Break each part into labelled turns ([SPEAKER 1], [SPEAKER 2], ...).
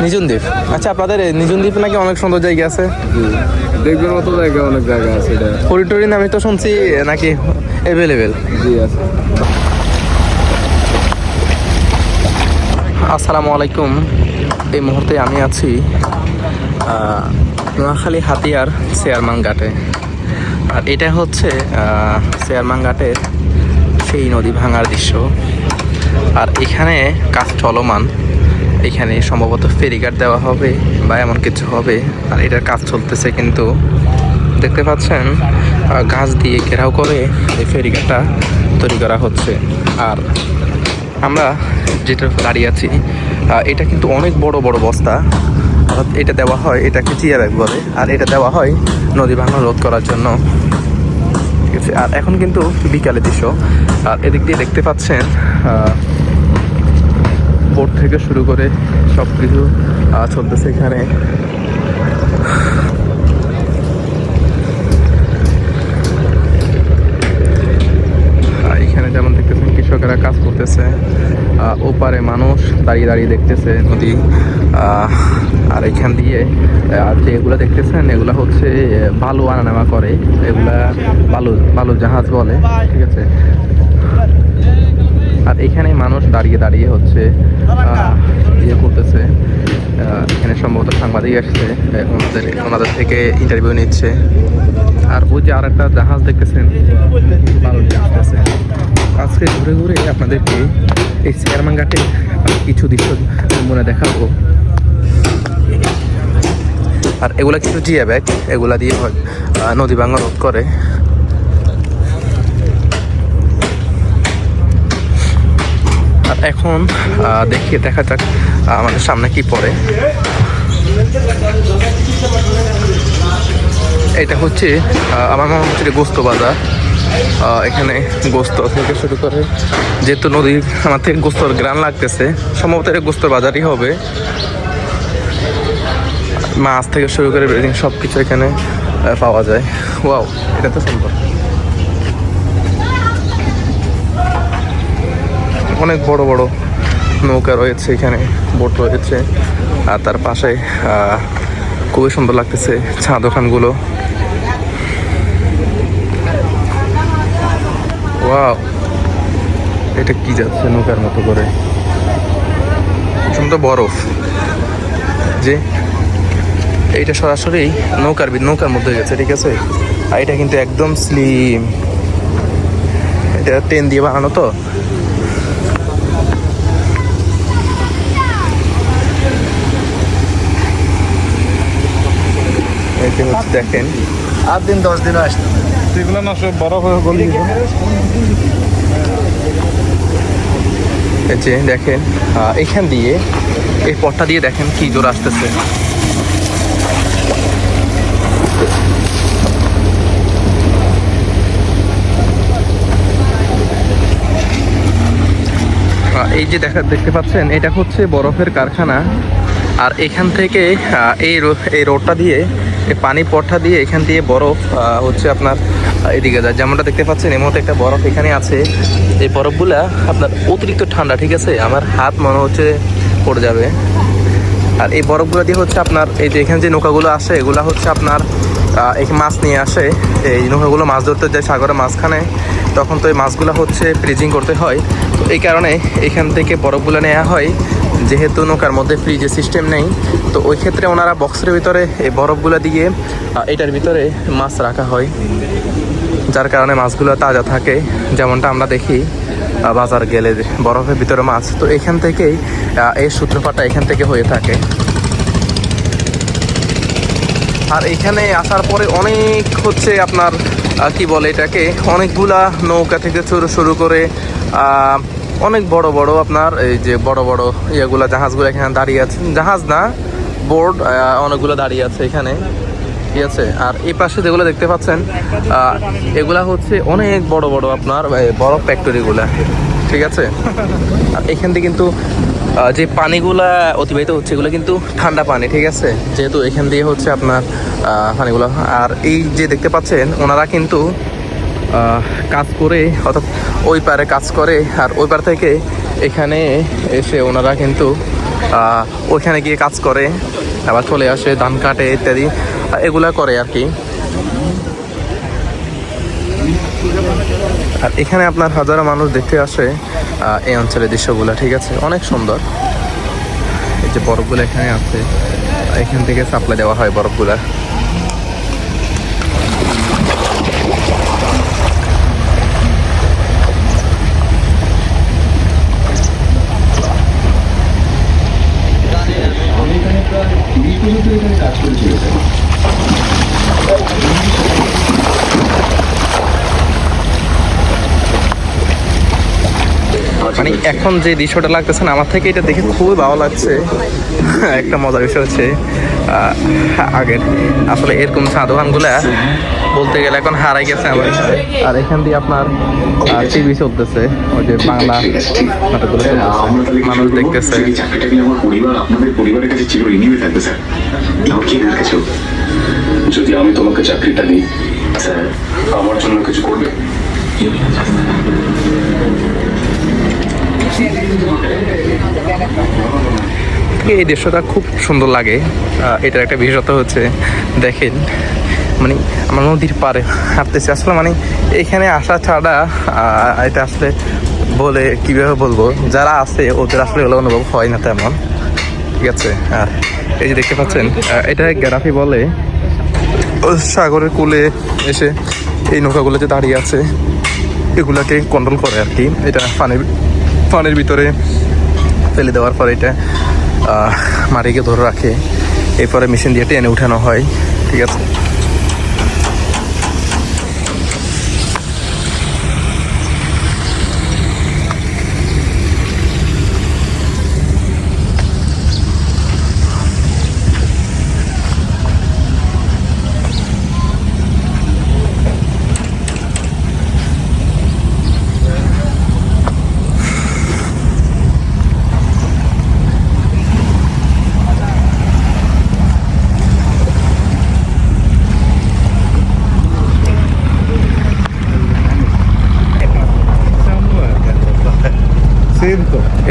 [SPEAKER 1] নিঝুম দ্বীপ। আচ্ছা, আপনাদের নিঝুম দ্বীপ নাকি অনেক সুন্দর জায়গা আছে?
[SPEAKER 2] দেখবেন মতো জায়গা, অনেক জায়গা আছে। এটা
[SPEAKER 1] হরিটরি আমি তো শুনছি নাকি অ্যাভেলেবেল।
[SPEAKER 2] জি আছে।
[SPEAKER 1] আসসালামু আলাইকুম। এই মুহূর্তে আমি আছি নোয়াখালী হাতিয়ার চেয়ারম্যান ঘাটে। আর এটা হচ্ছে চেয়ারম্যান ঘাটের সেই নদী ভাঙার দৃশ্য। আর এখানে কাজ চলমান, এখানে সম্ভবত ফেরিঘাট দেওয়া হবে বা এমন কিছু হবে। আর এটার কাজ চলতেছে, কিন্তু দেখতে পাচ্ছেন গাছ দিয়ে ঘেরাও করে এই ফেরিঘাটটা তৈরি করা হচ্ছে। আর আমরা যেটা দাঁড়িয়ে আছি এটা কিন্তু অনেক বড় বড় বস্তা। অর্থাৎ এটা দেওয়া হয়, এটাকে চিয়া ব্যাগ বলে, আর এটা দেওয়া হয় নদী ভাঙন রোধ করার জন্য। ঠিক আছে। আর এখন কিন্তু বিকালের দৃশ্য। আর এদিক দিয়ে দেখতে পাচ্ছেন বোট থেকে শুরু করে সব কিছু চলতেছে এখানে। এখানে যেমন দেখতেছেন কৃষকেরা কাজ করতেছে, ওপারে মানুষ দাঁড়িয়ে দাঁড়িয়ে দেখতেছে নদী। আর এখান দিয়ে যেগুলো দেখতেছেন এগুলা হচ্ছে বালু আনা নেওয়া করে, এগুলা বালু জাহাজ বলে। ঠিক আছে। আর এখানে মানুষ দাঁড়িয়ে দাঁড়িয়ে হচ্ছে ইয়ে করতেছে। এখানে সম্ভবত সাংবাদিক আসছে, ওনাদের থেকে ইন্টারভিউ নিচ্ছে। আর ওই যে আর একটা জাহাজ দেখতেছেন বালু নিয়ে আসতেছে। আজকে ঘুরে ঘুরে আপনাদেরকে এই চেয়ারম্যান ঘাটে কিছু দৃশ্য মনে দেখাবো। আর এগুলা কিছু জিয়া ব্যাগ, এগুলা দিয়ে হয় নদী ভাঙন রোধ করে। আর এখন দেখা যাক আমাদের সামনে কি পড়ে। এটা হচ্ছে আমার মনে হচ্ছে গোস্ত বাজার। এখানে গোস্ত থেকে শুরু করে, যেহেতু নদী আমার থেকে গোস্তর গ্রান লাগতেছে, সম্ভবত এটা গোস্তর বাজারই হবে। মাছ থেকে শুরু করে সব কিছু এখানে পাওয়া যায়। ওয়াও, এটা তো সুন্দর। অনেক বড় বড় নৌকা রয়েছে এখানে, বোট রয়েছে। আর তার পাশে খুবই সুন্দর লাগতেছে চা দোকানগুলো। ওয়াও, এটা কি যাচ্ছে নৌকার মতো করে? সুন্দর বরফ যে এইটা সরাসরি নৌকার মধ্যে গেছে। ঠিক আছে। আর এটা কিন্তু একদম স্লিম, এটা টেন দিয়ে বানানো। তো দেখেন
[SPEAKER 2] 8 দিন 10 দিন আসতে এগুলো না সব বরফ হয়ে গলি।
[SPEAKER 1] যে দেখেন এখান দিয়ে এই পথটা দিয়ে দেখেন কি জোর আসতেছে। এই যে দেখতে পাচ্ছেন এটা হচ্ছে বরফের কারখানা। আর এখান থেকে এই রোডটা দিয়ে, এই পানি পথটা দিয়ে এখান দিয়ে বরফ হচ্ছে আপনার এদিকে যায়। যেমনটা দেখতে পাচ্ছেন এর মতো একটা বরফ এখানে আছে। এই বরফগুলা আপনার অতিরিক্ত ঠান্ডা। ঠিক আছে। আমার হাত মনে হচ্ছে পড়ে যাবে। আর এই বরফগুলো দিয়ে হচ্ছে আপনার এই যে এখানে যে নৌকাগুলো আসে, এগুলা হচ্ছে আপনার এখানে মাছ নিয়ে আসে। এই নৌকাগুলো মাছ ধরতে যায় সাগরের মাঝখানে, তখন তো এই মাছগুলো হচ্ছে ফ্রিজিং করতে হয়। তো এই কারণে এখান থেকে বরফগুলো নেওয়া হয়। যেহেতু নৌকার মধ্যে ফ্রিজের সিস্টেম নেই, তো ওই ক্ষেত্রে ওনারা বক্সের ভিতরে এই বরফগুলো দিয়ে এটার ভিতরে মাছ রাখা হয়, যার কারণে মাছগুলো তাজা থাকে। যেমনটা আমরা দেখি বাজার গেলে বরফের ভিতরে মাছ। তো এখান থেকেই এই সূত্রপাতটা এখান থেকে হয়ে থাকে। আর এখানে আসার পরে অনেক হচ্ছে আপনার কি বলে এটাকে, অনেকগুলা নৌকা থেকে শুরু করে অনেক বড় বড় আপনার এই যে বড় বড় ইয়েগুলা জাহাজগুলো এখানে দাঁড়িয়ে আছে। জাহাজ না, বোর্ড অনেকগুলো দাঁড়িয়ে আছে এখানে। ঠিক আছে। আর এই পাশে যেগুলো দেখতে পাচ্ছেন এগুলা হচ্ছে অনেক বড় বড় আপনার বরফ ফ্যাক্টরিগুলা। ঠিক আছে। আর এখান থেকে কিন্তু যে পানিগুলা অতিবাহিত হচ্ছে এগুলো কিন্তু ঠান্ডা পানি। ঠিক আছে। যেহেতু এখান দিয়ে হচ্ছে আপনার পানিগুলো। আর এই যে দেখতে পাচ্ছেন ওনারা কিন্তু কাজ করে, অর্থাৎ ওই পারে কাজ করে, আর ওই পার থেকে এখানে এসে ওনারা কিন্তু ওইখানে গিয়ে কাজ করে, আবার চলে আসে, ধান কাটে ইত্যাদি এগুলা করে আর কি। আর এখানে আপনার হাজারো মানুষ দেখতে আসে এই অঞ্চলের দৃশ্যগুলো, ঠিক আছে, অনেক সুন্দর। এই যে বরফগুলো এখানে আছে, এখান থেকে সাপ্লাই দেওয়া হয় বরফগুলা। মানে এখন যে দৃশ্যটা লাগতেছে না, আমার থেকে এটা দেখে খুবই ভালো লাগছে। একটা মজার বিষয় হচ্ছে আগের আসলে এরকম চা দোকানগুলা বলতে গেলে এখন হারাই গেছে আমার। আর এখান দিয়ে আপনার টিভি চলতেছে, ওই যে বাংলা নাটকগুলো চলতেছে, মানুষ দেখতেছে।
[SPEAKER 3] আপনাদের পরিবারের কাছে চিরঋণী থাকবে স্যার। কি রেখেছো? যদি আমি তোমাকে চাকরিটা দিই স্যার, আমার জন্য কিছু করবে?
[SPEAKER 1] এই দৃশ্যটা খুব সুন্দর লাগে। এটার একটা বিশেষত্ব হচ্ছে দেখেন, মানে আমার নদীর পাড়ে হাঁটতেছি আসলে, মানে এখানে আসা ছাড়া এটা আসলে বলে কীভাবে বলবো, যারা আছে ওদের আসলে এগুলো অনুভব হয় না তেমন, ঠিক আছে। আর এই যে দেখতে পাচ্ছেন, এটা গ্যারাফি বলে। সাগরের কূলে এসে এই নৌকাগুলো যে দাঁড়িয়ে আছে এগুলাকে কন্ট্রোল করে আর কি। এটা পানির ভিতরে ফেলে দেওয়ার পরে এটা মাটিকে ধরে রাখে, এরপরে মেশিন দিয়ে টেনে উঠানো হয়, ঠিক আছে।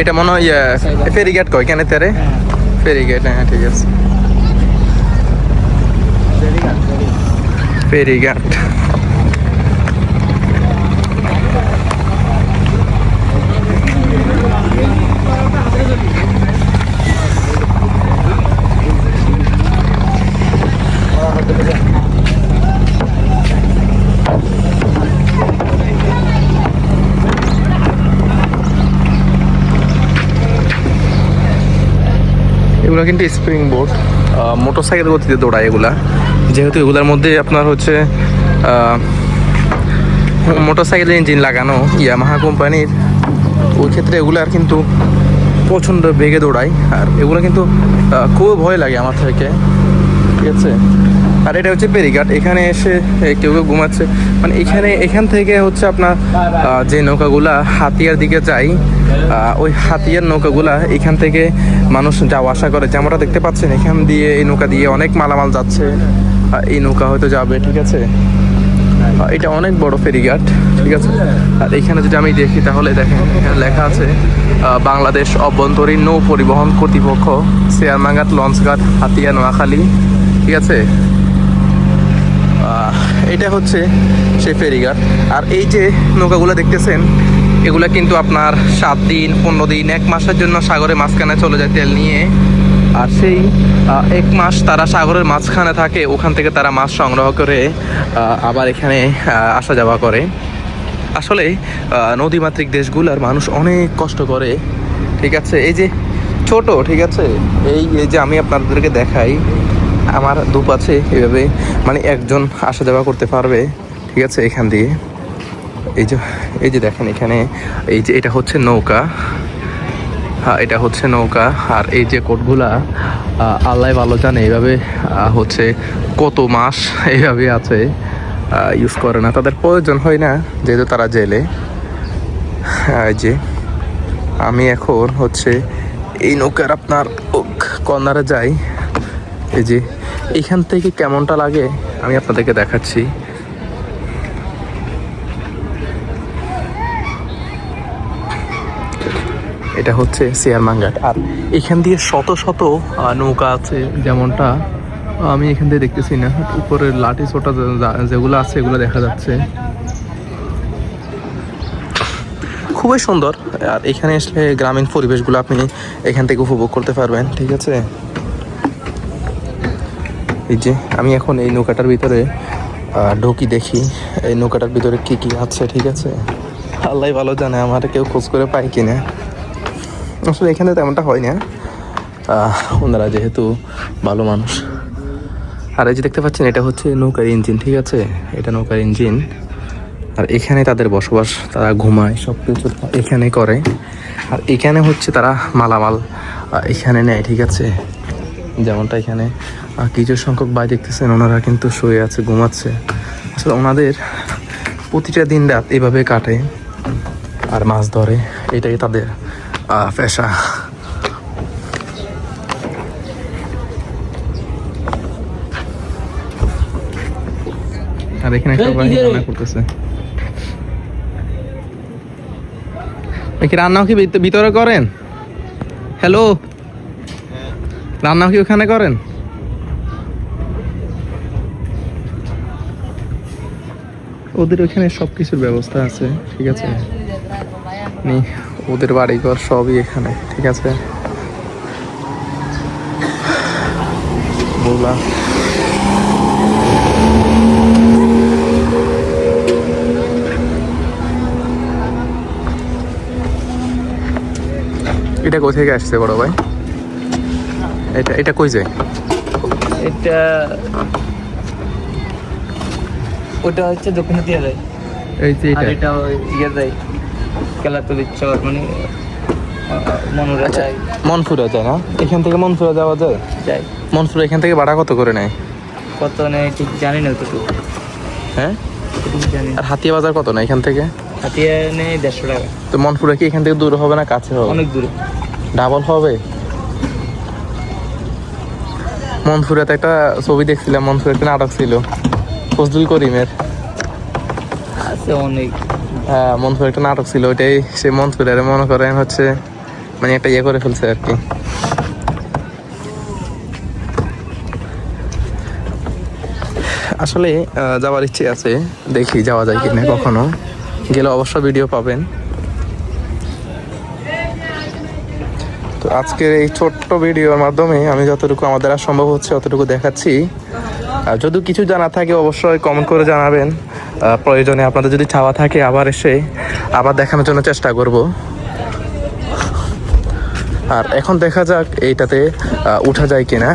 [SPEAKER 1] এটা মনে হয় ফেরিঘাট কয় কেন তেরে, ফেরিঘাট, হ্যাঁ ঠিক আছে, ফেরিঘাট। এগুলো কিন্তু স্প্রিং বোট, মোটরসাইকেল গতিতে দৌড়ায় এগুলা, যেহেতু এগুলোর মধ্যে আপনার হচ্ছে মোটরসাইকেলের ইঞ্জিন লাগানো ইয়ামাহা কোম্পানির, ওই ক্ষেত্রে এগুলার কিন্তু প্রচণ্ড বেগে দৌড়ায়। আর এগুলো কিন্তু খুব ভয় লাগে আমার থেকে, ঠিক আছে। আর এটা হচ্ছে ফেরিঘাট, এখানে এসে কেউ কেউ ঘুমাচ্ছে, মানে এখান থেকে হচ্ছে আপনার যে নৌকাগুলা হাতিয়ার দিকে যায়, ওই হাতিয়ার নৌকাগুলা এখান থেকে মানুষ যাওয়া আসা করে, যেমনটা দেখতে পাচ্ছেন এখান দিয়ে এই নৌকা দিয়ে অনেক মালামাল যাচ্ছে, এই নৌকা হয়তো যাবে, ঠিক আছে। এটা অনেক বড় ফেরিঘাট, ঠিক আছে। আর এখানে যদি আমি দেখি তাহলে দেখেন এখানে লেখা আছে বাংলাদেশ অভ্যন্তরীণ নৌ পরিবহন কর্তৃপক্ষ, শেয়ারমাঙ্গাট লঞ্চঘাট হাতিয়া নোয়াখালী, ঠিক আছে। এটা হচ্ছে সেই ফেরিঘাট। আর এই যে নৌকাগুলো দেখতেছেন এগুলা কিন্তু আপনার 7 দিন 15 দিন 1 মাসের জন্য সাগরের মাঝখানে চলে যায় তেল নিয়ে। আর সেই 1 মাস তারা সাগরের মাঝখানে থাকে, ওখান থেকে তারা মাছ সংগ্রহ করে আবার এখানে আসা যাওয়া করে। আসলে নদীমাতৃক দেশগুলোর মানুষ অনেক কষ্ট করে, ঠিক আছে। এই যে ছোট, ঠিক আছে, এই যে আমি আপনাদেরকে দেখাই, আমার দুপাশে এভাবে মানে একজন আসা যাওয়া করতে পারবে, ঠিক আছে, এখান দিয়ে। এই যে দেখেন এখানে এই যে এটা হচ্ছে নৌকা, হ্যাঁ এটা হচ্ছে নৌকা। আর এই যে কোটগুলা আল্লাহ ভালো জানে এইভাবে হচ্ছে কত মাস এইভাবে আছে, ইউজ করে না, তাদের প্রয়োজন হয় না যেহেতু তারা জেলে। এই যে আমি এখন হচ্ছে এই নৌকার আপনার কর্নারে যাই, এই যে এখান থেকে কেমনটা লাগে আমি আপনাদেরকে দেখাচ্ছি। এটা হচ্ছে চেয়ারমান ঘাট। আর এখান দিয়ে শত শত নৌকা আছে, যেমনটা আমি এখান দিয়ে দেখতেছি না, উপরের লাঠি ছোটা যেগুলো আছে এগুলো দেখা যাচ্ছে। খুবই সুন্দর। আর এখানে আসলে গ্রামীণ পরিবেশগুলো আপনি এখান থেকে উপভোগ করতে পারবেন। ঠিক আছে, এই যে আমি এখন এই নৌকাটার ভিতরে ঢুকি, দেখি এই নৌকাটার ভিতরে কি কি আছে। ঠিক আছে, আল্লাহ ভালো জানে আমার কেউ খোঁজ করে পাই কিনা। আসলে এখানে তেমনটা হয় না, ওনারা যেহেতু ভালো মানুষ। আর এই যে দেখতে পাচ্ছেন এটা হচ্ছে নৌকার ইঞ্জিন। ঠিক আছে, এটা নৌকার ইঞ্জিন। আর এখানে তাদের বসবাস, তারা ঘুমায়, সব কিছু এখানে করে। আর এখানে হচ্ছে তারা মালামাল এখানে নেয়। ঠিক আছে, যেমনটা এখানে কিছু সংখ্যক ভাই দেখতেছেন, ওনারা কিন্তু শুয়ে আছে, ঘুমাচ্ছে। আসলে ওনাদের প্রতিটা দিন রাত এভাবে কাটে আর মাছ ধরে, এটাই তাদের পেশা। আর এখানে একটা ভাই রান্না করতেছে। কি রান্নাও কি ভিতরে করেন? হ্যালো, রান্নাও কি ওখানে করেন? ওদের ওখানে সব কিছুর ব্যবস্থা আছে। ঠিক আছে, ওদের বাড়িঘর সবই এখানে। ঠিক আছে, বললাম এটা কোথা থেকে আসছে বড় ভাই? এটা কই যায়?
[SPEAKER 4] এটা ওটা হচ্ছে দক্ষিণে দিয়ে যায়,
[SPEAKER 1] এই যে
[SPEAKER 4] আর এটা ইয়ে যায় কেলাতলির চর, মানে মনোরা যায়।
[SPEAKER 1] মনপুরা যায় না? এখান থেকে মনপুরা যাওয়া যায়?
[SPEAKER 4] যায়।
[SPEAKER 1] মনপুরা এখান থেকে ভাড়া কত করে নেয়?
[SPEAKER 4] কত নেয় ঠিক জানি না, তো
[SPEAKER 1] হ্যাঁ
[SPEAKER 4] জানি।
[SPEAKER 1] আর হাতিয়া বাজার কত না এখান থেকে?
[SPEAKER 4] হাতিয়া নেই 150 টাকা।
[SPEAKER 1] তো মনপুরা কি এখান থেকে দূর হবে না কাছে হবে?
[SPEAKER 4] অনেক দূরে।
[SPEAKER 1] ডাবল হবে? মনপুরাতে একটা ছবি দেখছিলাম, মনপুরা একটা নাটক ছিল ফজলুল করিমের।
[SPEAKER 4] আছে অনেক।
[SPEAKER 1] হ্যাঁ, মনপুরা একটা নাটক ছিল, ওইটাই সে মনপুরারে মনে করেন হচ্ছে মানে একটা ইয়ে করে ফেলছে আর কি। আসলে যাওয়ার ইচ্ছে আছে, দেখি যাওয়া যায় কিনা, কখনো গেলে অবশ্য ভিডিও পাবেন। তো আজকের এই ছোট্ট ভিডিওর মাধ্যমে আমি যতটুকু আমাদের আর সম্ভব হচ্ছে অতটুকু দেখাচ্ছি। আর যদি কিছু জানা থাকে অবশ্যই কমেন্ট করে জানাবেন। প্রয়োজনে আপনাদের যদি চাওয়া থাকে আবার এসে আবার দেখানোর জন্য চেষ্টা করব। আর এখন দেখা যাক এইটাতে উঠা যায় কিনা।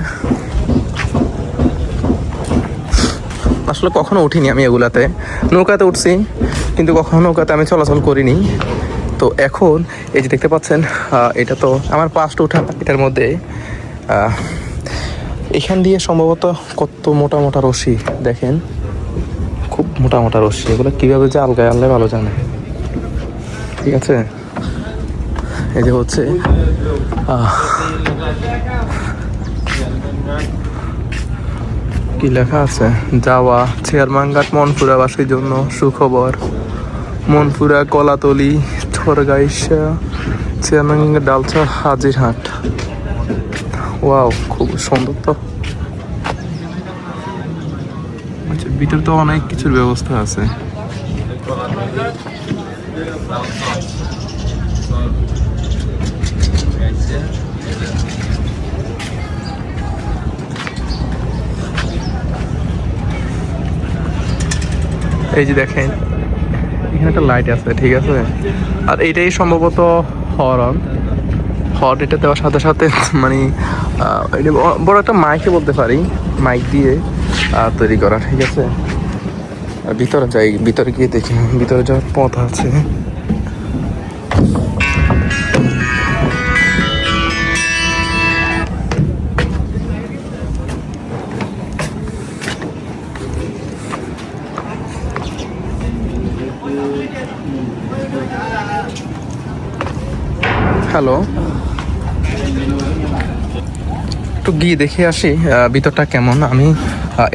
[SPEAKER 1] আসলে কখনো উঠিনি আমি এগুলাতে, নৌকাতে উঠছি কিন্তু কখনো নৌকাতে আমি চলাচল করিনি। তো এখন এই যে দেখতে পাচ্ছেন এটা তো আমার ফার্স্ট উঠা এটার মধ্যে। এখান দিয়ে সম্ভবত কত মোটা মোটা রশি দেখেন, খুব মোটা মোটা রশি, এগুলো কীভাবে যে আলগায় আনলে ভালো জানে। ঠিক আছে, এই যে হচ্ছে কি লেখা আছে, যাওয়া চেয়ারমান-ঘাট মনপুরাবাসীর জন্য সুখবর। মনপুরা, কলাতলি, থরগাইশা, চেয়ারমান-ঘাট, ডালচা, হাজিরহাট। ওয়াও, খুব সুন্দর। তো আচ্ছা, ভিতরে তো অনেক কিছুর ব্যবস্থা আছে। এই যে দেখেন এখানে একটা লাইট আছে। ঠিক আছে, আর এইটাই সম্ভবত হর্ন। এটা দেওয়ার সাথে সাথে মানে এটা বড় একটা মাইকে বলতে পারি, মাইক দিয়ে তৈরি করা। ঠিক আছে, আর ভিতরে যাই, ভিতরে গিয়ে দেখি ভিতরে যাওয়ার পথ আছে। হ্যালো, একটু গিয়ে দেখে আসি ভিতরটা কেমন। আমি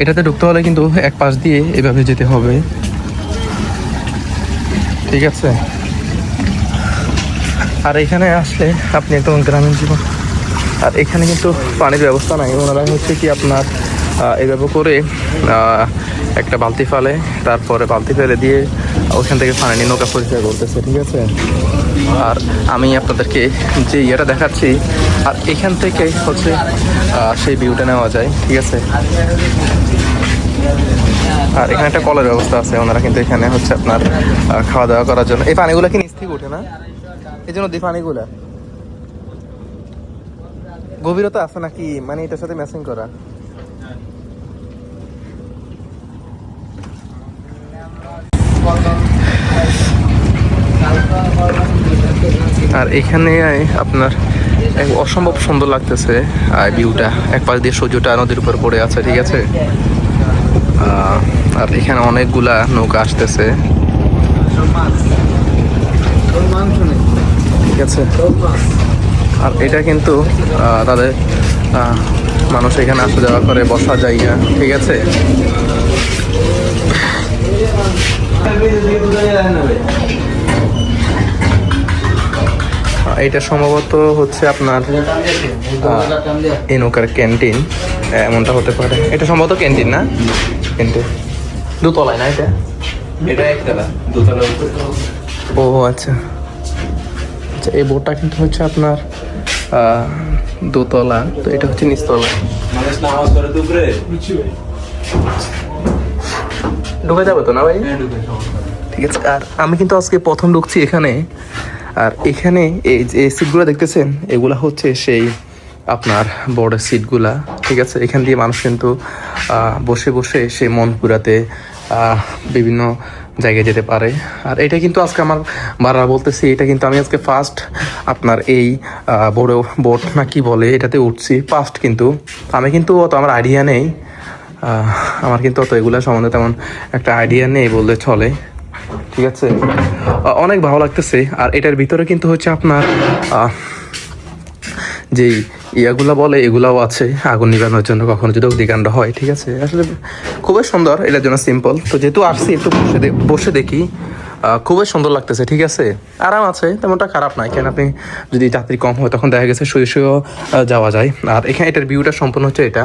[SPEAKER 1] এটাতে ঢুকতে হলে কিন্তু এক পাশ দিয়ে এভাবে যেতে হবে। ঠিক আছে, আর এখানে আসলে আপনি একদম গ্রামীণ জীবন। আর এখানে কিন্তু পানির ব্যবস্থা নাই, ওনারা হচ্ছে কি আপনার এইভাবে করে একটা বালতি ফেলে, তারপরে বালতি ফেলে দিয়ে ওখান থেকে পানি নিয়ে নৌকা পরিষ্কার করতেছে, ঠিক আছে। আর আমি আপনাদেরকে যে ইয়েটা দেখাচ্ছি, আর এখান থেকে হচ্ছে সেই ভিউটা নেওয়া যায়, ঠিক আছে। আর এখানে একটা কলের ব্যবস্থা আছে, ওনারা কিন্তু এখানে হচ্ছে আপনার খাওয়া দাওয়া করার জন্য। এই পানিগুলো কি নিচ থেকে ওঠে না, এই জন্য দিয়ে পানিগুলা গভীরতা আছে নাকি, মানে এটার সাথে ম্যাচিং করা। আর এখানে আপনার অসম্ভব সুন্দর লাগতেছে ভিউটা, এক পাশ দিয়ে সূর্যটা নদীর উপর পড়ে আছে, ঠিক আছে। আর এখানে অনেকগুলা নৌকা আসতেছে, ঠিক আছে। আর এটা কিন্তু তাদের মানুষ এখানে আসা যাওয়া করে, বসা জায়গা, ঠিক আছে। এটা সম্ভবত হচ্ছে আপনার এই নৌকার ক্যান্টিন, এমনটা হতে পারে। এটা সম্ভবত ক্যান্টিন না, ক্যান্টিন দোতলায় না, এটা একতলা, দোতলা। ও আচ্ছা আচ্ছা, এই বোটটা কিন্তু হচ্ছে আপনার দোতলা, তো এটা হচ্ছে নিচতলা। ঢুকে যাবে তো না ভাই? ঠিক আছে। আর আমি কিন্তু আজকে প্রথম ঢুকছি এখানে। আর এখানে এই যে সিটগুলো দেখতেছেন, এগুলা হচ্ছে সেই আপনার বড় সিটগুলা, ঠিক আছে। এখান দিয়ে মানুষ কিন্তু বসে বসে সে মন পুরাতে বিভিন্ন জায়গায় যেতে পারে। আর এটা কিন্তু আজকে আমার বারবার বলতেছি, এটা কিন্তু আমি আজকে ফার্স্ট আপনার এই বড় বোট না কি বলে এটাতে উঠছি, ফার্স্ট। কিন্তু আমি কিন্তু অত আমার আইডিয়া নেই, আমার কিন্তু অত এগুলা সম্বন্ধে তেমন একটা আইডিয়া নেই বললে চলে, ঠিক আছে। অনেক ভালো লাগতেছে। আর এটার ভিতরে কিন্তু হচ্ছে আপনার যেই ইয়াগুলা বলে এগুলাও আছে আগুন নিবানোর জন্য, কখনো যদি অগ্নিকাণ্ড হয়, ঠিক আছে। আসলে খুবই সুন্দর, এটার জন্য সিম্পল। তো যেহেতু আসছি একটু বসে দেখি, খুবই সুন্দর লাগতেছে, ঠিক আছে। আরাম আছে, তেমনটা খারাপ নয়। কেন আপনি যদি যাত্রী কম হয় তখন দেখা গেছে শুয়ে শুয়েও যাওয়া যায়। আর এখানে এটার ভিউটা সম্পূর্ণ হচ্ছে এটা,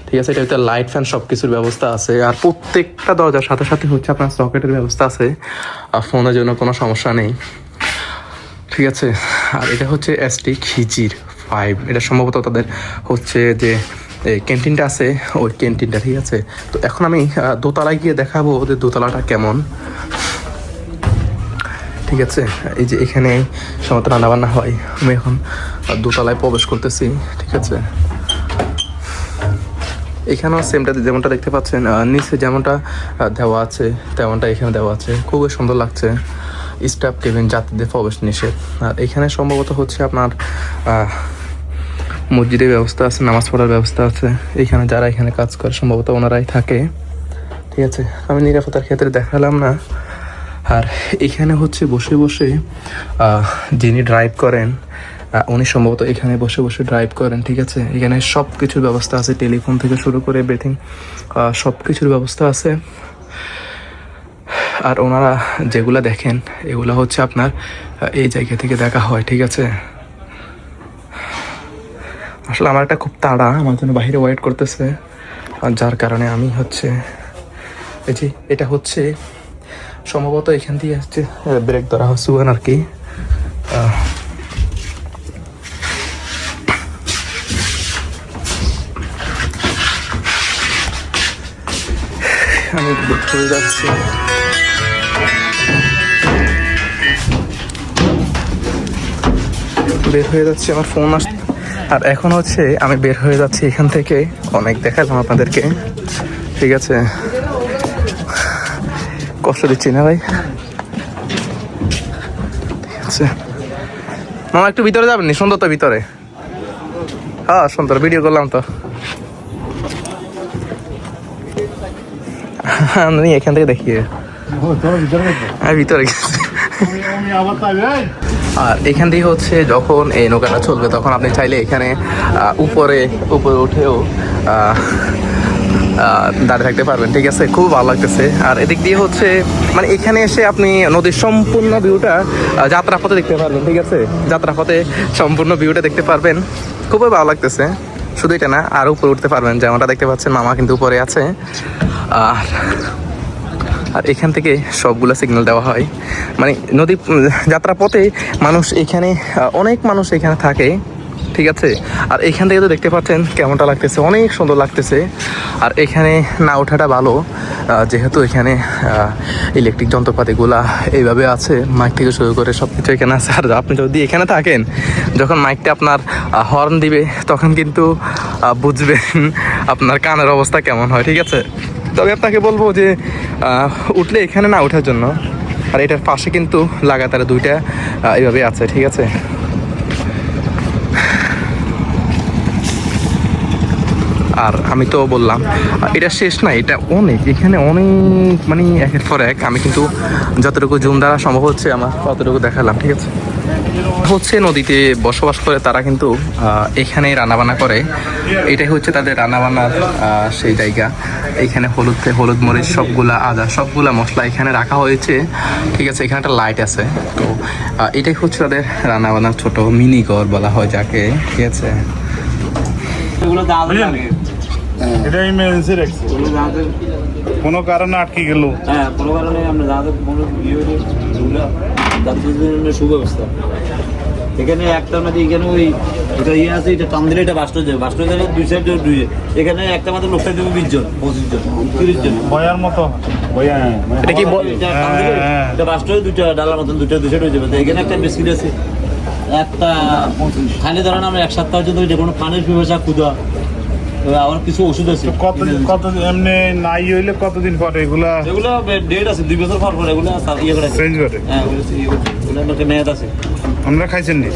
[SPEAKER 1] ঠিক আছে। এটা ভিতরে লাইট ফ্যান সব কিছুর ব্যবস্থা আছে। আর প্রত্যেকটা দরজার সাথে সাথে হচ্ছে আপনার সকেটের ব্যবস্থা আছে, আর ফোনের জন্য কোনো সমস্যা নেই, ঠিক আছে। আর এটা হচ্ছে ST খিজির 5, এটা সম্ভবত তাদের হচ্ছে যে ক্যান্টিনটা আছে, ওই ক্যান্টিনটা, ঠিক আছে। তো এখন আমি দোতলায় গিয়ে দেখাবো ওদের দোতলাটা কেমন, ঠিক আছে। এই যে এখানে সম্ভবত রান্নাবান্না হয়। আমি এখন দোতলায় প্রবেশ করতেছি, ঠিক আছে। এখানেও সেমটা যেমনটা দেখতে পাচ্ছেন, নিচে যেমনটা দেওয়া আছে তেমনটা এখানে দেওয়া আছে। খুবই সুন্দর লাগছে। স্টাফ কেবিন, যাত্রীদের প্রবেশ নিষেধ। আর এখানে সম্ভবত হচ্ছে আপনার মসজিদের ব্যবস্থা আছে, নামাজ পড়ার ব্যবস্থা আছে। এখানে যারা এখানে কাজ করে সম্ভবত ওনারাই থাকে, ঠিক আছে। আমি নিরাপত্তার ক্ষেত্রে দেখালাম না। আর এখানে হচ্ছে বসে বসে যিনি ড্রাইভ করেন উনি সম্ভবত এখানে বসে বসে ড্রাইভ করেন, ঠিক আছে। এখানে সব কিছুর ব্যবস্থা আছে, টেলিফোন থেকে শুরু করে এভরিথিং সব কিছুর ব্যবস্থা আছে। আর ওনারা যেগুলা দেখেন এগুলা হচ্ছে আপনার এই জায়গা থেকে দেখা হয়, ঠিক আছে। আসলে আমার একটা খুব তাড়া, আমার জন্য বাইরে ওয়েট করতেছে, যার কারণে আমি হচ্ছে এই যে এটা হচ্ছে সম্ভবত এখান দিয়ে হচ্ছে ব্রেক ধরা হচ্ছে আর কি। আমি চলে যাচ্ছি। বের হয়ে যাচ্ছি, আমার ফোন আসছে। আর এখন হচ্ছে আমি বের হয়ে যাচ্ছি এখান থেকে। অনেক দেখালাম আপনাদেরকে, ঠিক আছে। কষ্ট দিচ্ছি না ভাই, ঠিক আছে। মামা একটু ভিতরে যাবেন নি? সুন্দর তো ভিতরে, হ্যাঁ সুন্দর, ভিডিও করলাম তো। আমি এখান থেকে দেখি, ভিতরে গেছি। আর এখান থেকে হচ্ছে যখন এই নৌকাটা চলবে তখন আপনি চাইলে এখানে উপরে উঠেও দাঁড়িয়ে থাকতে পারবেন, ঠিক আছে, খুব ভালো লাগতেছে। আর এদিক দিয়ে হচ্ছে মানে এখানে এসে আপনি নদীর সম্পূর্ণ ভিউটা যাত্রাপথে দেখতে পারবেন, ঠিক আছে, যাত্রাপথে সম্পূর্ণ ভিউটা দেখতে পারবেন, খুবই ভালো লাগতেছে। শুধু এটা না, আরও উপরে উঠতে পারবেন, যেমনটা দেখতে পাচ্ছেন মামা কিন্তু উপরে আছে। আর এখান থেকে সবগুলো সিগন্যাল দেওয়া হয়, মানে নদী যাত্রাপথে মানুষ এখানে অনেক মানুষ এখানে থাকে, ঠিক আছে। আর এখান থেকে তো দেখতে পাচ্ছেন কেমনটা লাগতেছে, অনেক সুন্দর লাগতেছে। আর এখানে না ওঠাটা ভালো, যেহেতু এখানে ইলেকট্রিক যন্ত্রপাতিগুলা এইভাবে আছে, মাইক থেকে শুরু করে সব কিছু এখানে আছে। আর আপনি যদি এখানে থাকেন, যখন মাইকটা আপনার হর্ন দিবে তখন কিন্তু বুঝবেন আপনার কানের অবস্থা কেমন হয়, ঠিক আছে। তবে আপনাকে বলবো যে উঠলে এখানে না ওঠার জন্য। আর এটার পাশে কিন্তু লাগাতার দুইটা এইভাবে আছে, ঠিক আছে। আর আমি তো বললাম এটা শেষ না, এটা অনেক, এখানে অনেক মানে একের পর এক। আমি কিন্তু যতটুকু জুম দ্বারা সম্ভব হচ্ছে আমার ততটুকু দেখালাম, ঠিক আছে। হচ্ছে নদীতে বসবাস করে তারা কিন্তু এখানে রান্নাবান্না করে, এটাই হচ্ছে তাদের রান্নাবান্নার সেই জায়গা। এখানে হলুদ মরিচ সবগুলা, আদা সবগুলা মশলা এখানে রাখা হয়েছে, ঠিক আছে। এখানে একটা লাইট আছে, তো এটাই হচ্ছে তাদের রান্নাবান্নার ছোট মিনি ঘর বলা হয় যাকে, ঠিক আছে।
[SPEAKER 2] এটা ইমার্জেন্সি রাখছে, কোনো কারণে আটকে গেল।
[SPEAKER 4] হ্যাঁ, কোনো কারণে আমরা যাদের কোনো সুব্যবস্থা এখানে একটা নদী, এখানে ওই এটা আছে, এটা টান দিলে এটা বাস্ট হয়ে যাবে, বাস্ট হয়ে যাবে 2 সাইড 2 এখানে একটা মাত্র লোকটা দেবে 20 জন 25 জন 30 জন
[SPEAKER 2] বয়ার মতো বয়া।
[SPEAKER 1] এটা কি
[SPEAKER 4] এটা বাস্ট হয়ে 2টা ডালার মতন 2 সাইড হয়ে যাবে। তো এখানে একটা বিস্কিট আছে, একটা খালি ধরেন আমরা 1 সপ্তাহ পর্যন্ত যে কোনো পানির পিপাসা ক্ষুধা, আবার কিছু ওষুধ আছে।
[SPEAKER 2] কত এমনি নাই হইলে কতদিন পরে এগুলো
[SPEAKER 4] ডেট আছে, 2 বছর পর ইয়ে করে
[SPEAKER 2] চেঞ্জ করে?
[SPEAKER 4] হ্যাঁ, ওগুলো মেয়াদ আছে।
[SPEAKER 2] আমরা খাইছেন নি?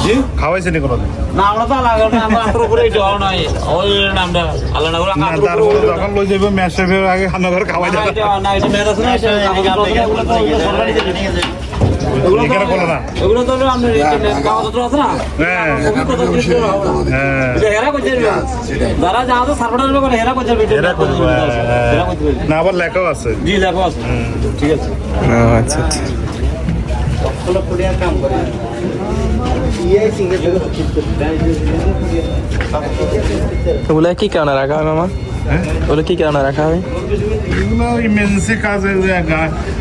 [SPEAKER 4] জি,
[SPEAKER 2] খাওয়াইছেন নি কোনোদিন?
[SPEAKER 4] না, আমরা তো আলাদা না, আমরা আত্র করে যাও নাই, ওই নামটা আল্লাহ না করে
[SPEAKER 2] তারপরে যখন লই যাবে মেসের আগে খানা ঘর খাওয়াই যাবে
[SPEAKER 4] না, এটা মেয়াদ আছে না, এগুলো তো আমরা কাগজপত্র আছে না, হেরা করছে যারা যা আছে সার্ভার করে হেরা করছে
[SPEAKER 2] না, আবার লেখাও আছে।
[SPEAKER 4] জি, লেখাও আছে, ঠিক আছে।
[SPEAKER 1] আচ্ছা আচ্ছা, ওগুলো কি কারণে রাখা হয় মামা? ওগুলো কি কারণে রাখা হয়?
[SPEAKER 2] এগুলো ইমার্জেন্সি কাজে,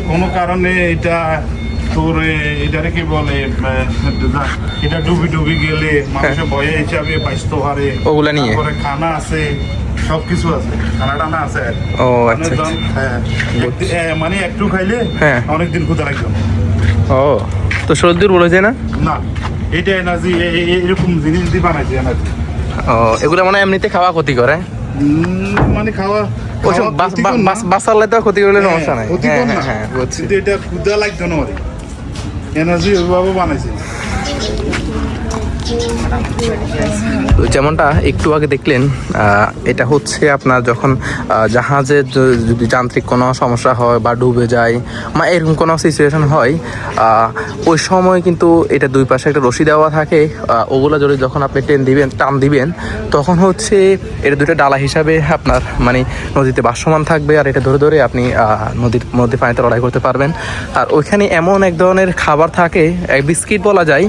[SPEAKER 2] কোনো কারণে এটা তোর এটারে কি বলে, এটা ডুবি গেলে মানুষের ভয়ে হিসাবে বাঁচতে পারে,
[SPEAKER 1] ওগুলা নিয়ে
[SPEAKER 2] খানা আছে, সবকিছু আছে, খানা টানা আছে।
[SPEAKER 1] ও আচ্ছা,
[SPEAKER 2] মানে একটু খাইলে অনেকদিন ক্ষুধা লাগবে।
[SPEAKER 1] ও, তো সর্দি বলে যায় না?
[SPEAKER 2] না, এটা এনার্জি, এরকম জিনিস দিয়ে বানাইছে এনার্জি।
[SPEAKER 1] ও, এগুলো মানে এমনিতে খাওয়া ক্ষতি করে,
[SPEAKER 2] মানে খাওয়া
[SPEAKER 1] বাসালে তো ক্ষতি করলে সমস্যা নাই।
[SPEAKER 2] হ্যাঁ, কিন্তু এটা ক্ষুধা লাগতো না, এনার্জি ওইভাবে বানাইছে।
[SPEAKER 1] যেমনটা একটু আগে দেখলেন, এটা হচ্ছে আপনার যখন জাহাজের যদি যান্ত্রিক কোনো সমস্যা হয় বা ডুবে যায় বা এরকম কোনো সিচুয়েশন হয়, ওই সময় কিন্তু এটা দুই পাশে একটা রশি দেওয়া থাকে, ওগুলো যদি যখন আপনি টান দিবেন তখন হচ্ছে এটা দুটো ডালা হিসাবে আপনার মানে নদীতে ভাসমান থাকবে, আর এটা ধরে ধরে আপনি নদীর মধ্যে পানিতে লড়াই করতে পারবেন। আর ওইখানে এমন এক ধরনের খাবার থাকে, বিস্কিট বলা যায়,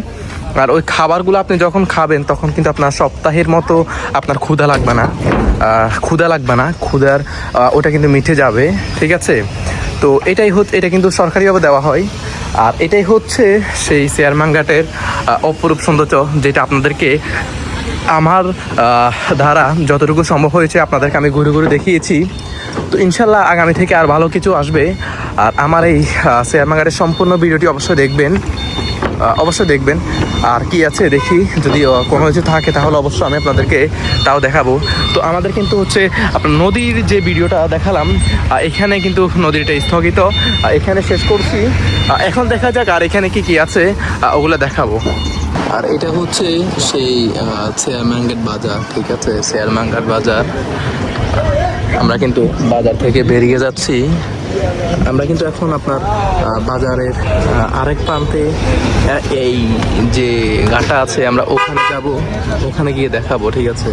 [SPEAKER 1] আর ওই খাবারগুলো আপনি যখন খাবেন তখন কিন্তু আপনার সপ্তাহের মতো আপনার ক্ষুধা লাগবে না, ক্ষুধার ওটা কিন্তু মিটে যাবে, ঠিক আছে। তো এটা কিন্তু সরকারিভাবে দেওয়া হয়। আর এটাই হচ্ছে সেই শেয়ারমাঙ্গাটের অপরূপ সৌন্দর্য, যেটা আপনাদেরকে আমার দ্বারা যতটুকু সম্ভব হয়েছে আপনাদেরকে আমি ঘুরে ঘুরে দেখিয়েছি। তো ইনশাল্লাহ আগামী থেকে আর ভালো কিছু আসবে। আর আমার এই শেয়ারমাঙ্গাটের সম্পূর্ণ ভিডিওটি অবশ্যই দেখবেন। আর কি আছে দেখি, যদি কোনো কিছু থাকে তাহলে অবশ্যই আমি আপনাদেরকে তাও দেখাবো। তো আমাদের কিন্তু হচ্ছে আপনার নদীর যে ভিডিওটা দেখালাম, এখানে কিন্তু নদীটা স্থগিত, এখানে শেষ করছি। এখন দেখা যাক আর এখানে কি আছে ওগুলো দেখাবো। আর এটা হচ্ছে সেই শেয়ারমাঙ্গাট বাজার, ঠিক আছে, শেয়ারমাঙ্গাট বাজার। আমরা কিন্তু বাজার থেকে বেরিয়ে যাচ্ছি। আমরা কিন্তু এখন আপনার বাজারের আরেক প্রান্তে এই যে ঘাটটা আছে, আমরা ওখানে যাব, ওখানে গিয়ে দেখাবো, ঠিক আছে।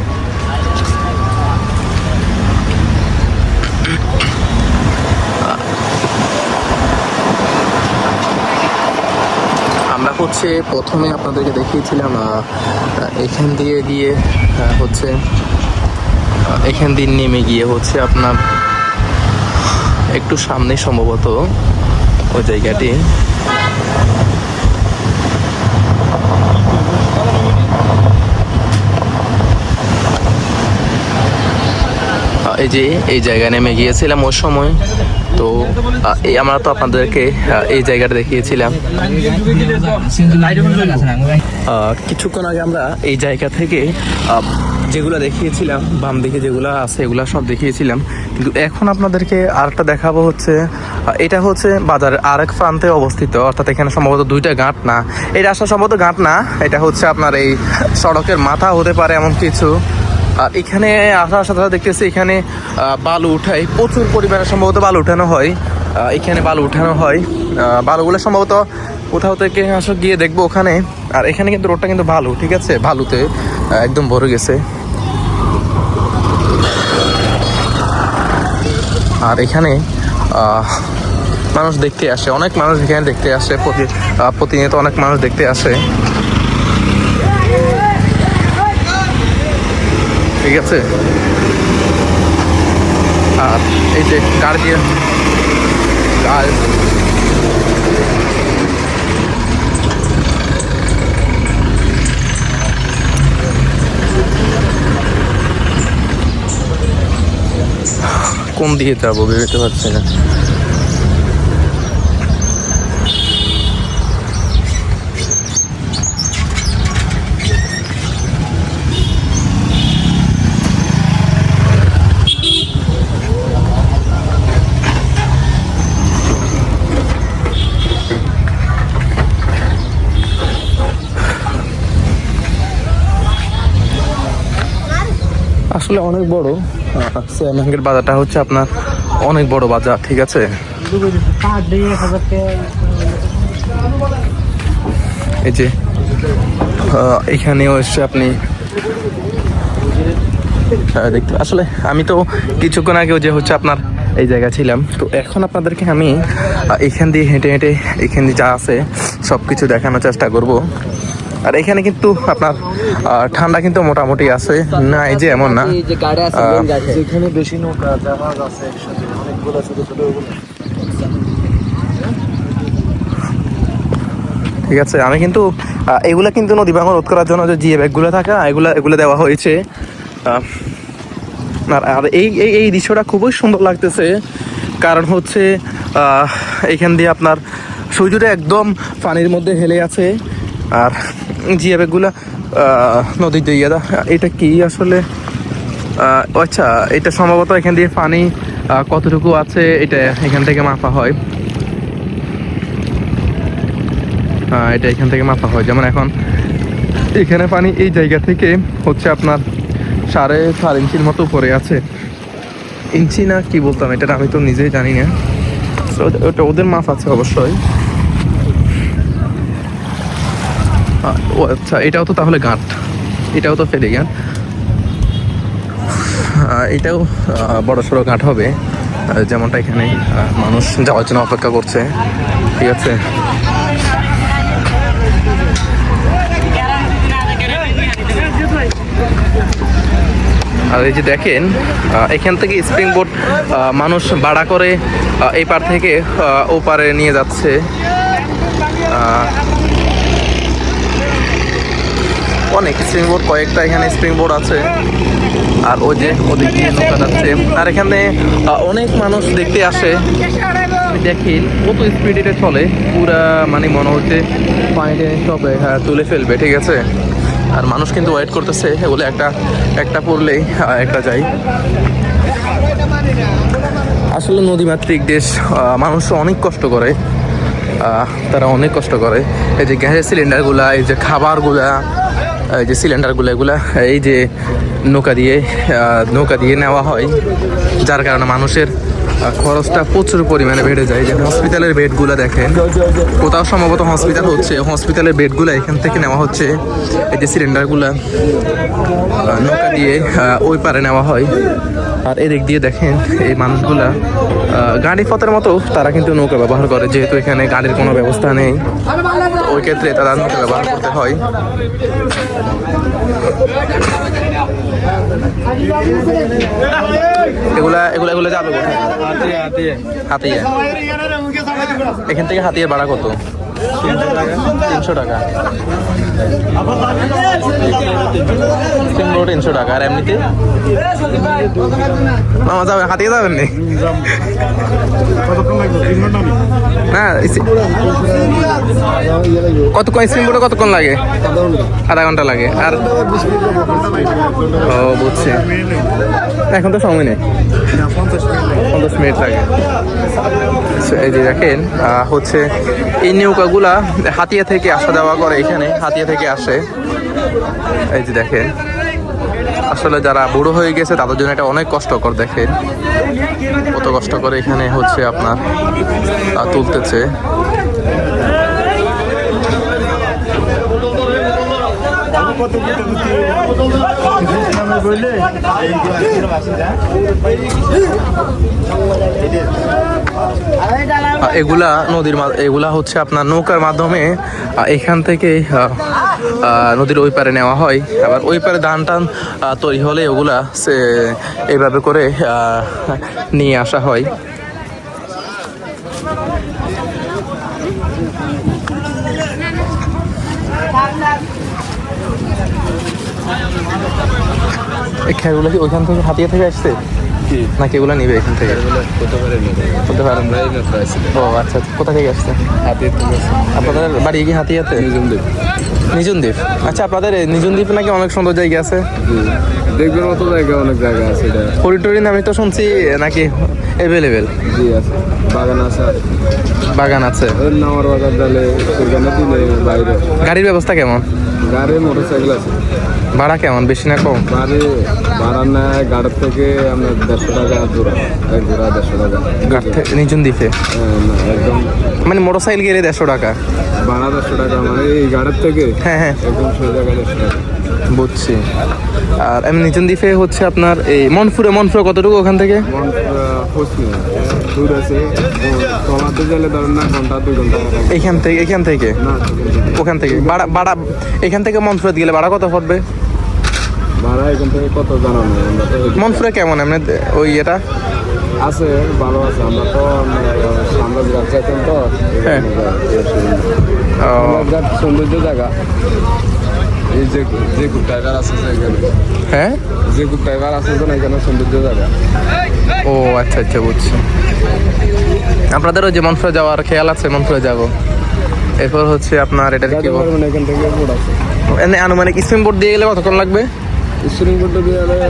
[SPEAKER 1] হচ্ছে প্রথমে আপনাদেরকে দেখিয়েছিলাম এখান দিয়ে গিয়ে হচ্ছে এখান দিয়ে নেমে গিয়ে হচ্ছে আপনার একটু সামনে সম্ভবত ওই জায়গাটি। এই যে এই জায়গায় নেমে গিয়েছিলাম ওই সময়। তো আমরা তো আপনাদেরকে এই জায়গাটা দেখিয়েছিলাম। কিছুক্ষণ আগে আমরা এই জায়গা থেকে যেগুলো দেখিয়েছিলাম, বাম দিকে যেগুলো আছে এগুলো সব দেখিয়েছিলাম, কিন্তু এখন আপনাদেরকে আরেকটা দেখাবো। হচ্ছে এটা হচ্ছে বাজারের আরেক প্রান্তে অবস্থিত, অর্থাৎ এখানে সম্ভবত দুইটা ঘাট না, এটা আসলে সম্ভবত ঘাট না, এটা হচ্ছে আপনার এই সড়কের মাথা হতে পারে এমন কিছু। আর এখানে আসার সাথে সাথে দেখতেছি এখানে বালু উঠাই, প্রচুর পরিমাণে সম্ভবত বালু উঠানো হয়। এখানে বালু উঠানো হয়, বালুগুলো সম্ভবত কোথাও থেকে আসলে গিয়ে দেখবো ওখানে। আর এখানে কিন্তু রোডটা কিন্তু ভালো, ঠিক আছে, বালুতে একদম ভরে গেছে। আর এখানে মানুষ দেখতে আসে, অনেক মানুষ এখানে দেখতে আসে, প্রতিনিয়ত অনেক মানুষ দেখতে আসে, ঠিক আছে। আর এই যে গার্জিয়ান কোন দিকে যাবো বেরোতে পারছি না। আসলে অনেক বড় শ্যামবাঙ্গের বাজারটা হচ্ছে আপনার অনেক বড় বাজার, ঠিক আছে। এই যে এখানেও এসে আপনি দেখতে, আসলে আমি তো কিছুক্ষণ আগেও যে হচ্ছে আপনার এই জায়গা ছিলাম, তো এখন আপনাদেরকে আমি এখান দিয়ে হেঁটে হেঁটে এখানে যা আছে সব কিছু দেখানোর চেষ্টা করব। আর এখানে কিন্তু আপনার ঠান্ডা কিন্তু মোটামুটি আছে না, এই যে এমন না,
[SPEAKER 4] এখানে বেশি নৌকা জাহাজ আছে অনেকগুলো ছোট ছোট।
[SPEAKER 1] ঠিক আছে, আমি কিন্তু এগুলা কিন্তু নদী ভাঙন রোধ করার জন্য যে জিএ ব্যাগগুলো থাকা এগুলো দেওয়া হয়েছে। আর এই দৃশ্যটা খুবই সুন্দর লাগতেছে, কারণ হচ্ছে এইখান দিয়ে আপনার সূর্যটা একদম পানির মধ্যে হেলে আছে। আর জিএ ব্যাগগুলা নদীর দিয়ে এটা কি আসলে, আচ্ছা এটা সম্ভবত এখান দিয়ে পানি কতটুকু আছে এটা এখান থেকে মাপা হয়। এটা এখান থেকে মাপা হয়, যেমন এখন এখানে পানি এই জায়গা থেকে হচ্ছে আপনার 4.5 ইঞ্চির মতো পড়ে আছে, ইঞ্চি না কি বলতাম এটা আমি তো নিজেই জানি না, ওটা ওদের মাপ আছে অবশ্যই। ও আচ্ছা, এটাও তো তাহলে ঘাট, এটাও তো ফেরি ঘাট, এটাও বড় সড়ো ঘাট হবে, যেমনটা এখানে মানুষ যাওয়ার জন্য অপেক্ষা করছে, ঠিক আছে। আর এই যে দেখেন এখান থেকে স্প্রিং বোট মানুষ ভাড়া করে এই পার থেকে ও পারে নিয়ে যাচ্ছে। অনেক স্প্রিং বোট, কয়েকটা এখানে স্প্রিং বোট আছে। আর ওই যে ওদিক দিয়ে নৌকা যাচ্ছে। আর এখানে অনেক মানুষ দেখতে আসে, দেখি কত স্পিড এটা চলে, পুরা মানে মনে হচ্ছে পানিতে সব তুলে ফেলবে, ঠিক আছে। আর মানুষ কিন্তু ওয়েট করতেছে, বলে একটা পড়লেই একটা যাই। আসলে নদীমাতৃক দেশ, মানুষ অনেক কষ্ট করে, তারা অনেক কষ্ট করে। এই যে গ্যাসের সিলিন্ডারগুলা, এই যে খাবারগুলা, এই যে সিলিন্ডারগুলো, এগুলা এই যে নৌকা দিয়ে নেওয়া হয়, যার কারণে মানুষের খরচটা প্রচুর পরিমাণে বেড়ে যায়। যে হসপিটালের বেডগুলো দেখেন, কোথাও সম্ভবত হসপিটাল হচ্ছে, হসপিটালের বেডগুলো এখান থেকে নেওয়া হচ্ছে। এই যে সিলিন্ডারগুলো নৌকা দিয়ে ওই পারে নেওয়া হয়। আর এদিক দিয়ে দেখেন এই মানুষগুলা গাড়ি পথের মতো তারা কিন্তু নৌকা ব্যবহার করে, যেহেতু এখানে গাড়ির কোনো ব্যবস্থা নেই, ওই ক্ষেত্রে তারা নৌকা ব্যবহার করতে হয়। এগুলা এগুলা এগুলো যাবে কোথায়? হাতিয়া। এখান থেকে হাতিয়ার ভাড়া কত? 300 টাকা। 300 টাকা। আর এমনিতে মামা যাবে, হাতিয়ে যাবেন নি? না কতক্ষণ স্ক্রিন বোর্ডে কতক্ষণ লাগে? আধা ঘন্টা লাগে। আর ও বুঝছি, এখন তো সময় নেই, 50 মিনিট লাগে। এই যে দেখেন হচ্ছে এই নৌকাগুলা হাতিয়া থেকে আসা যাওয়া করে, এখানে হাতিয়া থেকে আসে। এই যে দেখেন, আসলে যারা বুড়ো হয়ে গেছে তাদের জন্য এটা অনেক কষ্টকর। দেখেন কত কষ্ট করে এখানে হচ্ছে আপনার তুলতেছে। এগুলা নদীর এগুলা হচ্ছে আপনার নৌকার মাধ্যমে এখান থেকে নদীর ওই পারে নেওয়া হয়। আবার ওই পারে ধান টান তৈরি হলে ওগুলা এইভাবে করে নিয়ে আসা হয়। এই খেয়াগুলো কি ওইখান থেকে হাতিয়া থেকে আসছে নাকি এগুলো নিবে এখান থেকে? হতে পারে। ও আচ্ছা, কোথা থেকে আসছে? আপনাদের বাড়ি কি হাতিয়াতে? নিজন দ্বীপ। আচ্ছা, আপনাদের নিজন দ্বীপ নাকি অনেক সুন্দর জায়গা আছে,
[SPEAKER 5] দেখবেন মতো জায়গা, অনেক জায়গা আছে।
[SPEAKER 1] হরিটরিন আমি তো শুনছি নাকি অ্যাভেলেবেল?
[SPEAKER 5] জি আছে, বাগান আছে।
[SPEAKER 1] বাগান আছে।
[SPEAKER 5] নামার বাজার ডালে সেখানে দিনে বাইরে।
[SPEAKER 1] গাড়ির ব্যবস্থা কেমন?
[SPEAKER 5] গাড়ি মোটরসাইকেল আছে।
[SPEAKER 1] ভাড়া কেমন, বেশি না কম?
[SPEAKER 5] ভাড়া নেয় গাড়ির থেকে আমরা 150 টাকা জোড়া, এক জোড়া 150 টাকা।
[SPEAKER 1] গাড়ি থেকে নিজন দ্বীপে
[SPEAKER 5] না, একদম
[SPEAKER 1] মানে মোটরসাইকেল গেলে 150 টাকা
[SPEAKER 5] ভাড়া, 150 টাকা মানে এই গাড়ির থেকে।
[SPEAKER 1] হ্যাঁ হ্যাঁ,
[SPEAKER 5] একদম সেই জায়গায় 150 টাকা।
[SPEAKER 1] বুঝছি। আর এমনি নিজন দ্বীপে হচ্ছে আপনার এই মনপুরে কতটুকু ওখান থেকে?
[SPEAKER 5] দূর আছে, কমাতে গেলে ধরেন না ঘন্টা 2 ঘন্টা।
[SPEAKER 1] এখান থেকে
[SPEAKER 5] না,
[SPEAKER 1] ওখান থেকে ভাড়া এখান থেকে মনফুরে গেলে ভাড়া কত পড়বে?
[SPEAKER 5] ভাড়া এখান থেকে কত জানা নেই। আমরা তো
[SPEAKER 1] মনফুরে কেমন এমনি ওই এটা
[SPEAKER 5] আছে, ভালো আছে। আমরা তো আমরা চাইতাম তো।
[SPEAKER 1] হ্যাঁ।
[SPEAKER 5] সৌন্দর্য জায়গা, এই যে টাইগার আছে এখানে।
[SPEAKER 1] হ্যাঁ,
[SPEAKER 5] যে টাইগার আছে তো না, এখানে সৌন্দর্য জায়গা।
[SPEAKER 1] ও আচ্ছা আচ্ছা, বুঝছি। আপনাদেরও যে মনফুরে যাওয়ার খেয়াল আছে? মনফুরে যাব। এরপর হচ্ছে আপনার এটা কি বলবো,
[SPEAKER 5] এখান থেকে বোর্ড আছে।
[SPEAKER 1] এমনি আনুমানিক স্পিন বোর্ড দিয়ে গেলে কতক্ষণ লাগবে?
[SPEAKER 5] স্প্রিং বোর্ডে দিয়ে গেলে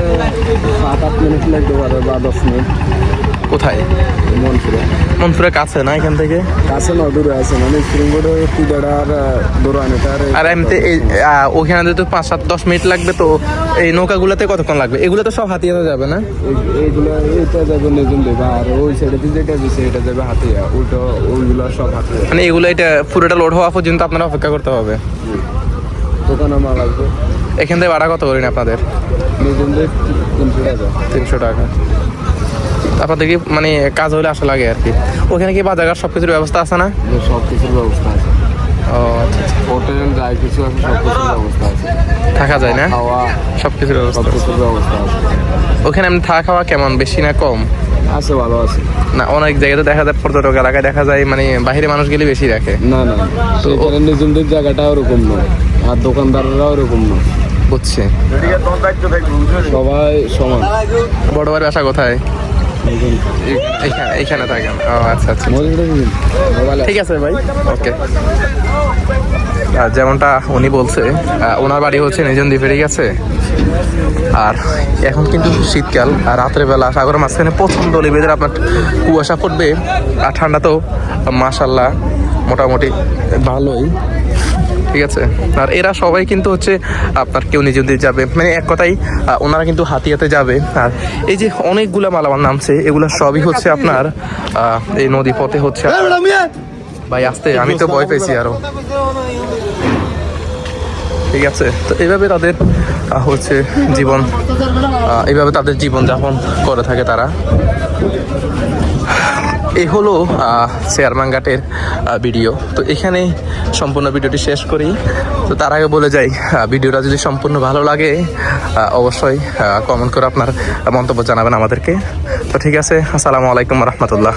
[SPEAKER 5] 7-8 মিনিট লাগতে পারে, বা 10 মিনিট।
[SPEAKER 1] কোথায়? মনফুরে কাছে না এখান থেকে?
[SPEAKER 5] কাছে না, দূরে আছে। মানে স্প্রিং বোর্ডে আর দূর আনেটার।
[SPEAKER 1] আর এমনিতে ওখানে যেহেতু 5-7-10 মিনিট লাগবে, তো এই নৌকাগুলোতে কতক্ষণ লাগবে? এগুলো তো সব হাতিয়াতে যাবে না?
[SPEAKER 5] এইগুলো এটা যাবে নিজন দ্বীপ, আর ওই সাইডে যেটা দিচ্ছে এটা যাবে হাতিয়া। উল্টো ওইগুলো সব হাতিয়া।
[SPEAKER 1] মানে এগুলো এটা পুরোটা লোড হওয়া পর্যন্ত আপনারা অপেক্ষা করতে হবে?
[SPEAKER 5] দোকানে মাল আসবে।
[SPEAKER 1] এখান থেকে ভাড়া কত করেন আপনাদের?
[SPEAKER 5] নিজন দ্বীপ 300 টাকা।
[SPEAKER 1] 300 টাকা। আপনাদের কি মানে কাজ হলে আসা লাগে আর কি? ওখানে কি বাজার সব কিছুর ব্যবস্থা আছে না?
[SPEAKER 5] সব কিছুর ব্যবস্থা আছে।
[SPEAKER 1] ও আচ্ছা আচ্ছা,
[SPEAKER 5] হোটেল যাই কিছু আছে, সব কিছুর ব্যবস্থা আছে।
[SPEAKER 1] থাকা যায় না?
[SPEAKER 5] খাওয়া
[SPEAKER 1] সব কিছুর ব্যবস্থা
[SPEAKER 5] সব কিছুর ব্যবস্থা আছে।
[SPEAKER 1] ওখানে এমনি থাকা খাওয়া কেমন, বেশি না কম?
[SPEAKER 5] আছে, ভালো আছে।
[SPEAKER 1] না, অনেক জায়গাতে দেখা যায়, পর্যটক এলাকায় দেখা যায় মানে বাইরে মানুষ গেলে বেশি রাখে।
[SPEAKER 5] না না, তো এখানে নিজেদের জায়গাটা ওরকম নয়, আর দোকানদাররাও ওরকম নয়।
[SPEAKER 1] বুঝছি।
[SPEAKER 5] সবাই সমান।
[SPEAKER 1] বড় ভাইয়ের বাসা কোথায়? এখানে থাকেন? ও আচ্ছা আচ্ছা, ঠিক আছে ভাই, ওকে। আর যেমনটা উনি বলছে, ওনার বাড়ি হচ্ছে নিজন দ্বীপে, ঠিক আছে। আর এখন কিন্তু শীতকাল, আর রাত্রেবেলা সাগরের মাঝখানে প্রচন্ড লেভেলের আপনার কুয়াশা পড়বে, আর ঠান্ডা তো মাশাল্লাহ মোটামুটি ভালোই। ঠিক আছে। আর এরা সবাই কিন্তু হচ্ছে আপনার কেউ নিজে দিয়ে যাবে, মানে এক কথাই ওনারা কিন্তু হাতিয়াতে যাবে। আর এই যে অনেকগুলা মালামাল নামছে, এগুলা সবই হচ্ছে আপনার এই নদী পথে হচ্ছে। ভাই আসতে আমি তো ভয় পেয়েছি আরো। ঠিক আছে, তো এইভাবে তাদের হচ্ছে জীবন, এইভাবে তাদের জীবন যাপন করে থাকে তারা। এই হলো শেয়ারমাঙ্গাটের ভিডিও। তো এখানে সম্পূর্ণ ভিডিওটি শেষ করি। তো তার আগে বলে যাই, ভিডিওটা যদি সম্পূর্ণ ভালো লাগে অবশ্যই কমেন্ট করে আপনার মন্তব্য জানাবেন আমাদেরকে। তো ঠিক আছে, আসসালামু আলাইকুম রহমতুল্লাহ।